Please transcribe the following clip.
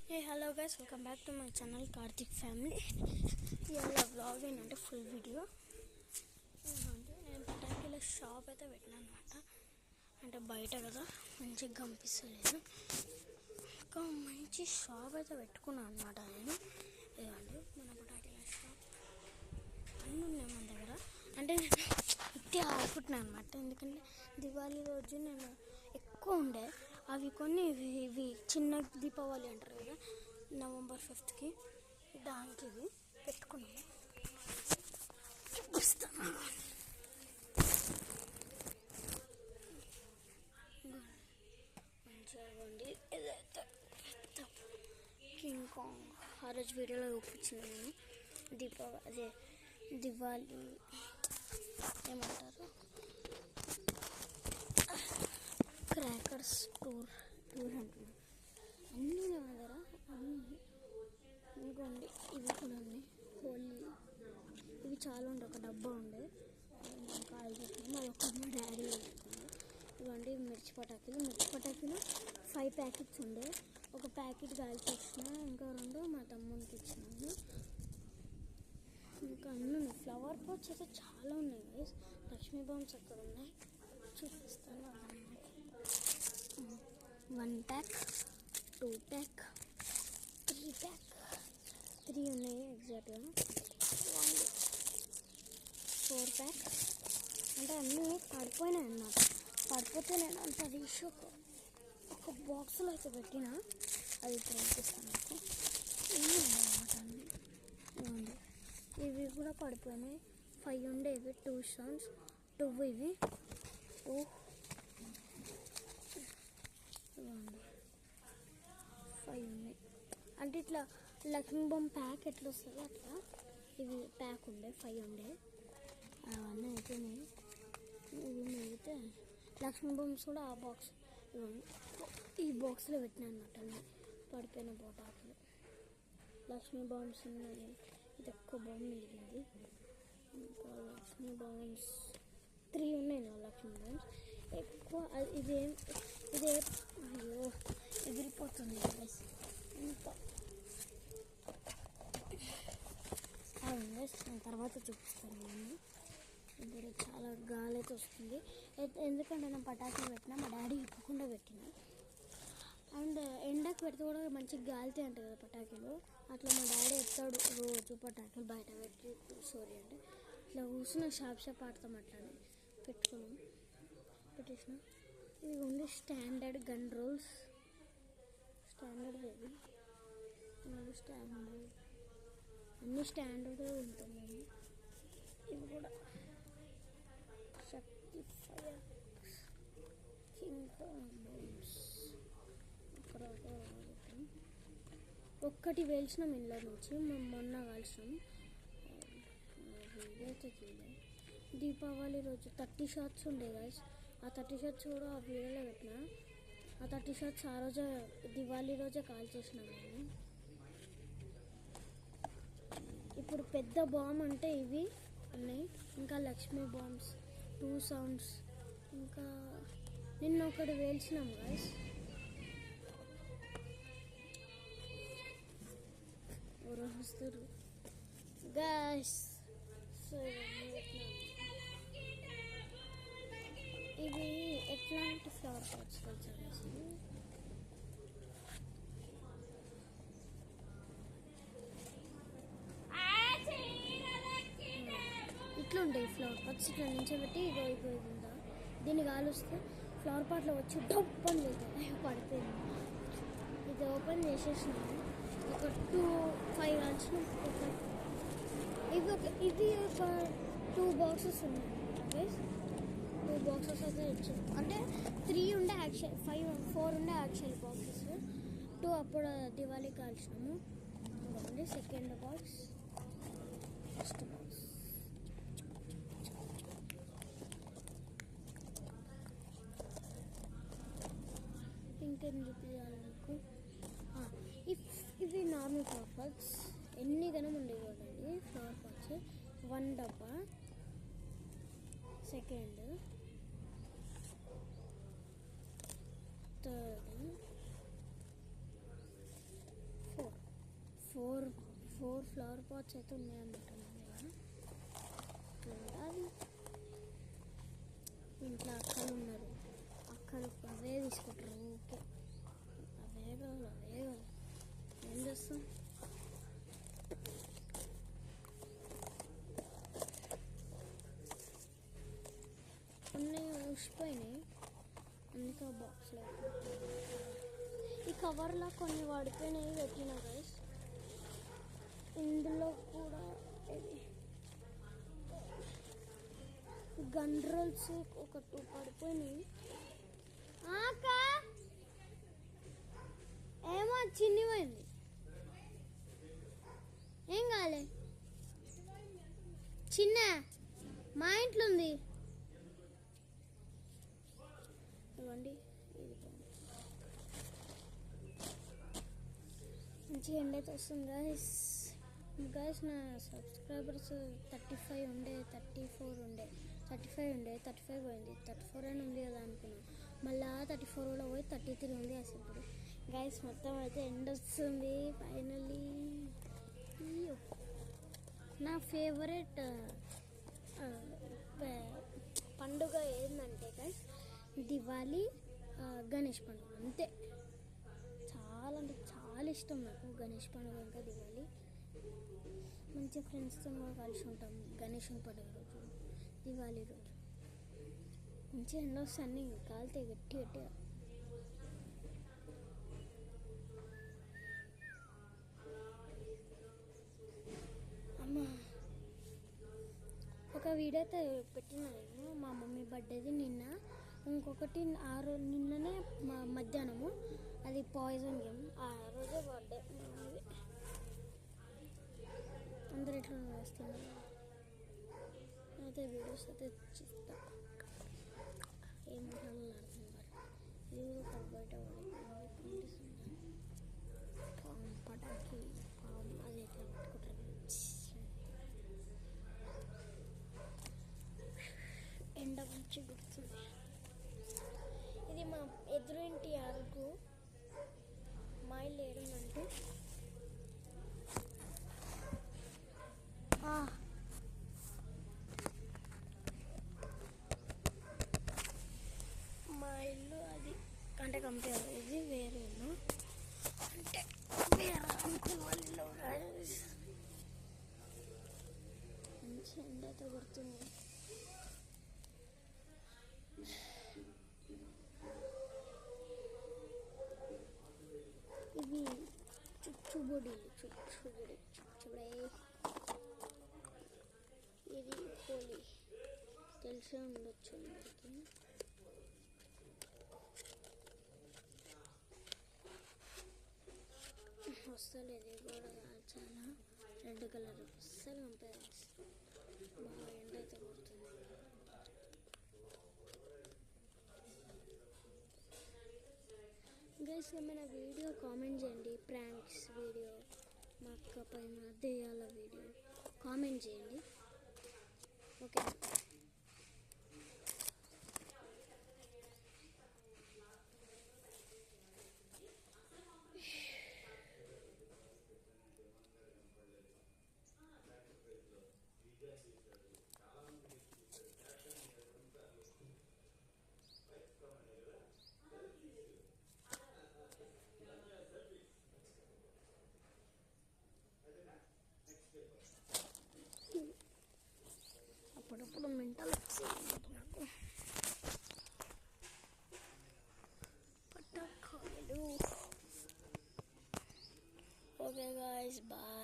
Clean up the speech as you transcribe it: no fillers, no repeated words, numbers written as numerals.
Hey, hello guys, welcome back to my channel Karthik Family. ఇవాళ vlog ఏంటంటే full video అంటే నేను పటాకీల shop అయితే పెట్టినా అనమాట. అంటే బయట కదా మంచిగా కనిపిస్తలేదు, ఒక మంచి షాప్ అయితే పెట్టుకున్నాను అనమాట. నేను ఇదండి మన పటాకీల షాప్ అన్నీ ఉన్నాయి మన దగ్గర. అంటే నేను ఇట్టే ఆడుకుంటున్నాను అనమాట, ఎందుకంటే దివాళీ రోజు నేను ఎక్కువ ఉండే అవి కొన్ని ఇవి చిన్న దీపావళి అంటారు కదా, November 5th దానికి ఇవి పెట్టుకున్నాము. చూపిస్తాను మంచిగా ఇవ్వండి. ఇదైతే కింగ్ కాంగ్ ఆ రోజు వీడియోలో చూపించింది నేను. అదే దివాళీ ఏమంటారు, క్రాకర్స్ టూర్ అంటున్నాను. అన్నీ నా దగ్గర అన్నీ. ఇంకోండి ఇవి కూడా ఉన్నాయి, హోలీ ఇవి చాలా ఉండే, ఒక డబ్బా ఉండే కాయలు పెట్టుకున్నాము. అది ఒక మా డాడీ పెట్టుకున్నాము. ఇవ్వండి మిర్చి పటాకీలు 5 ప్యాకెట్స్ ఉండే, ఒక ప్యాకెట్ కాయలు ఇచ్చిన, ఇంకా 2 మా తమ్మునికి ఇచ్చినాము. ఇంకా అన్నీ ఉన్నాయి. ఫ్లవర్ పాట్స్ అయితే చాలా ఉన్నాయి గైస్. లక్ష్మీ బాంబ్స్ అక్కడ ఉన్నాయి, చూపిస్తాను. 1 ప్యాక్, 2 ప్యాక్, 3 ప్యాక్, 3 ఉన్నాయి ఎగ్జాక్ట్గా. 4 ప్యాక్. అంటే అన్నీ పడిపోయినాయి అన్నమాట. పడిపోతే నేను అంత తీసి ఒక బాక్స్లో అయితే పెట్టిన, అది ఇప్పుడు పంపిస్తాను నాకు. ఇవి అన్నమాట అన్నీ. ఇవి కూడా పడిపోయినాయి. 5 ఉండేవి, 2 స్టోన్స్, 2 ఇవి. 5 ఉన్నాయి. అంటే ఇట్లా లక్ష్మీ బొమ్మ ప్యాక్ ఎట్లా వస్తుంది అట్లా ఇవి ప్యాక్ ఉండే 5 ఉండే, అవన్నీ అయిపోయినాయి. ఇవి మిగితే లక్ష్మీ బొమ్స్ కూడా ఆ బాక్స్ ఈ బాక్స్లో పెట్టినా అనమాట. అన్నీ పడిపోయిన బొటాకులు లక్ష్మీ బాంబ్స్ ఉన్నాయి. ఇది ఎక్కువ బాంబ్ మిగిలింది. ఇంకా లక్ష్మీ బాంబ్స్ 3 ఉన్నాయి నా లక్ష్మీ బాంబ్స్ ఎక్కువ. ఇదే అయ్యో ఎగిరిపోతుంది ఇంకా. నేను తర్వాత చూపిస్తాను. నేను ఇప్పుడు చాలా గాలి అయితే వస్తుంది, ఎందుకంటే నేను పటాకులు పెట్టినా, మా డాడీ ఇప్పకుండా పెట్టిన. అండ్ ఎండకు పెడితే కూడా మంచిగా గాలితే అంటాయి కదా పటాకులు, అట్లా మా డాడీ ఎత్తాడు రోజు పటాకులు బయట పెట్టి. సారీ అంటే ఇట్లా కూర్చున్న షాప్ ఆడతాం, అట్లానే పెట్టేసిన. ఇది only standard gun rolls, standard baby standard, అన్నీ స్టాండర్డ్గా ఉంటున్నాయి. ఇవి కూడా శక్తి ఫైర్ కింగ్ బాంబ్స్. ఒక్కటి వేల్చినాం ఇంట్లో నుంచి, మేము మొన్న కాల్చినాం. ఇదైతే దీపావళి రోజు 30 షాట్స్ ఉండే గైస్. ఆ 30 షాట్స్ కూడా ఆ వీడియోలో పెట్టిన. ఆ 30 షాట్స్ ఆ రోజే దివాళీ రోజే కాల్ చేసినాం నేను. ఇప్పుడు పెద్ద బాంబ్ అంటే ఇవి ఉన్నాయి. ఇంకా లక్ష్మీ బాంబ్స్ 2 సౌండ్స్. ఇంకా నిన్న ఒకటి వేల్చినాం గైస్. ఎవరో వస్తారు గైస్. సో ఇవి ఎట్లాంటి ఫ్లవర్ పాట్స్ తెలుసు, ఇట్లా ఉంటాయి ఫ్లవర్ పాట్స్. ఇట్లా నించోబెట్టి ఉందా, దీన్ని కాలుస్తే ఫ్లవర్ పాట్లో వచ్చి ఓపెన్ చేద్దాం. పడిపోయింది. ఇది ఓపెన్ చేసేసినాము. ఒక 5 కాల్చిన. ఇవి ఒక 2 బాక్సెస్ ఉన్నాయి. 2 బాక్సెస్ అయితే ఇచ్చాం. అంటే 3 ఉండే యాక్చువల్, 4 ఉండే యాక్చువల్ బాక్సెస్. 2 అప్పుడు దివాళీ కాల్చినాము. ఇంకోండి సెకండ్ బాక్స్, ఫస్ట్ బాక్స్. ఇంకేం చూపించాలి మీకు. ఇవి నార్మల్ ఫ్లవర్ పాట్స్, ఎన్ని గనం ఉండేవి చూడండి ఫ్లవర్ పాట్స్. 1 డబ్బా, సెకండ్, థర్డ్, 4 ఫ్లవర్ పాట్స్ అయితే ఉన్నాయన్నమాట నా దగ్గర. చూడాలి. ఇంట్లో అక్కలు ఉన్నారు, అక్కలు అవే తీసుకుంటారు. ఓకే, అవే కావాలి. ఏం చేస్తాం? కొన్ని ఊసిపోయినాయి, అందుకే బాక్స్లో ఈ కవర్లో కొన్ని వాడిపోయినాయి పెట్టిన గైస్. ఇందులో కూడా గన్ రోల్స్ ఒక 2 పడిపోయినాయి. ఏమో చిన్నిపోయింది, ఏం కాలే. చిన్న మా ఇంట్లో ఉంది. ఇవ్వండి, మంచిగా ఎండ అయితే వస్తుంది గైస్. నా సబ్స్క్రైబర్స్ 35 ఉండే, 34 ఉండే, 35 ఉండే, 35 పోయింది. 34 అని ఉంది కదా అనుకున్నాను. మళ్ళీ 34 కూడా పోయి 33 ఉంది అసలు ఇప్పుడు. గైస్ మొత్తం అయితే ఎండ వస్తుంది ఫైనల్లీ. నా ఫేవరెట్ పండుగ ఏంటంటే గైస్ దివాళీ, గణేష్ పండుగ. అంతే, చాలా అంటే చాలా ఇష్టం నాకు గణేష్ పండుగ ఇంకా దివాళీ. మంచిగా ఫ్రెండ్స్తో కూడా కలిసి ఉంటాం గణేషుని పండుగ రోజు, దివాళీ రోజు. మంచిగా ఎండ వస్తే అన్నీ కాలితే గట్టిగా. అమ్మ ఒక వీడియో అయితే పెట్టిన నేను, మా మమ్మీ బర్త్డేది నిన్న. ఇంకొకటి నిన్ననే మధ్యాహ్నము, అది పాయిజన్ గేమ్. ఆ రోజే బర్త్డే. అందరు ఎట్లా వేస్తున్నారు అయితే వీడియోస్ అయితే చూస్తా. ఏం మాట్లాడాలి అర్థం కాదు. ఇది కూడా బయట పటాకి అది ఎట్లా పట్టుకుంటారు. ఎండ మంచి గుర్తుంది. ఇది మా ఎదురింటి అరుగు. మా ఇల్లు ఏడుందంటే మా ఇల్లు అది అంటే కంపేర్, ఇది వేరే ఇల్లు అంటే వేరే అంకుల్ వాళ్ళ ఇల్లు. మంచి ఎండ అయితే గుర్తుంది. ఇది చుచ్చుబుడి. ఇది హోలీ, తెలిసే ఉండొచ్చు అందరికి. వస్తలేదు కూడా చాలా రెడ్ కలర్ అస్సలు కంపేర్ బాగా ఎండ అయితే కొడుతుంది. గైస్ ఏమైనా వీడియో కామెంట్ చేయండి. ప్రాంక్స్ వీడియో, మా అక్క పైన దెయ్యాల వీడియో కామెంట్ చేయండి. ఓకే, అప్పుడప్పుడు మెంటల్ వచ్చింది నాకు. పటాకాయలు. Okay guys, bye.